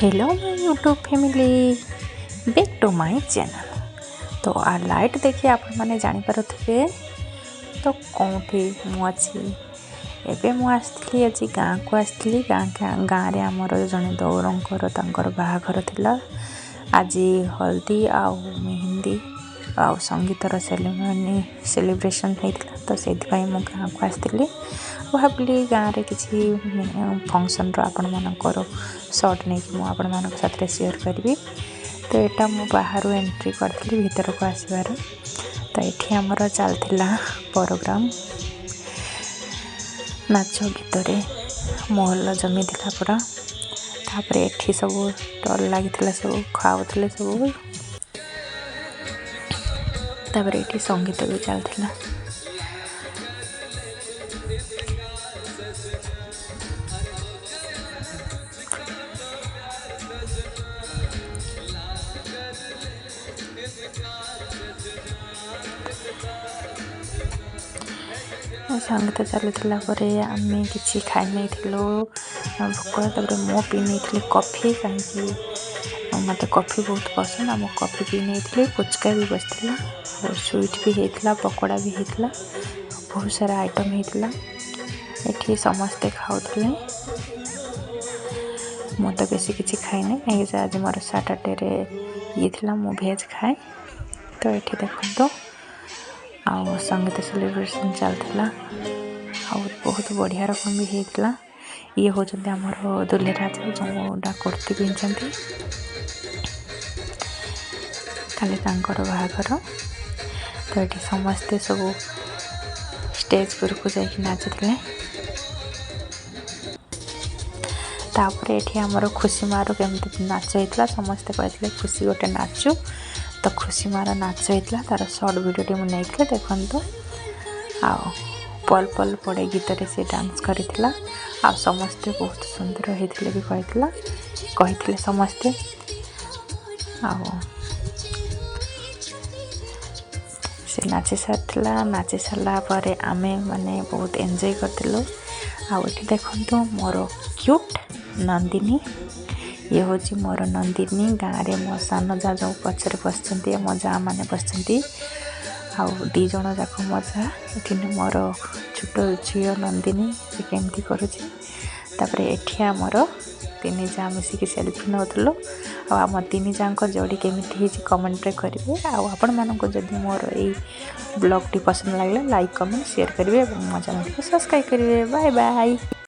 Hello my YouTube family back to my channel. तो आ light देखिए आपण मैंने जानीपारे तो कौटी मुझी एवं मुझी आज गाँ को आसती गाँ रे आमर जड़े दौरंकर बाहाघर थिला। आज हल्दी आउ मेहंदी आउ संगीतर सेलिब्रेशन होता तो से मु गाँ को आसती भाविली गाँव में किसी फंक्शन आपण मानकर शॉर्ट नहीं कि आपण मान साथ शेयर करी। तो यहाँ मु बाहर एंट्री करी भीतर को आसबार तो ये आमर चलता प्रोग्राम नाच गीत महल जमी था पूरा। तापर ये सब स्टल लगी सब खाऊले सब तापर ये संगीत भी चलता। संगीत चलुला आम कि खाई नहीं भोक तापर मो पी नहीं कॉफी कहीं मत कॉफी बहुत पसंद आम कॉफी पी नहीं पुचका भी बसला और स्वीट भी होता पकोड़ा भी होता बहुत सारा आइटम होता ये समस्ते खाऊले। मु तो बेसी किसी खाई कहीं आज मोर सैटरडे ये थी मु भेज खाए। तो ये देखो आउ संगीत सेलिब्रेशन चलता बहुत बढ़िया रकम भी होता। ये होचंदी आमर दुल्हे राजा जोटा कुर्ती पिंधि खाली बाहाघर। तो ये समस्ते सब स्टेज पर को जाकि नाचुले। तापर ये आमर खुशी मार केमती नाच होता समस्ते कहते खुशी गोटे नाचु तो खुशी मार नाच होता तार सर्ट वीडियो मुझे देखो आओ पल पल पड़े गीत से डांस करथिला आ समस्ते बहुत सुंदर होते भी कहते समस्ते आओ से नाची सारा पर आमे माने बहुत एंजॉय करथिलु। आ ये देखो मोर क्यूट नंदिनी ये हूँ मोर नंदिनी गाँव में मो सान जा जो पचर बसती मो जा मैंने बसती आउ दी जन जाक मजा ये मोर छोट झी नंदिनी से केमती करुँपर ये आमर तीन जा मिसिक सेल्फी नौलु आम तीन जाक जोड़ी केमी कमेंट करेंगे। आपण मानक जदि मोर यही ब्लॉग टी पसंद लगे लाइक कमेंट शेयर करेंगे और मो चैनल को सब्सक्राइब करेंगे। Bye bye.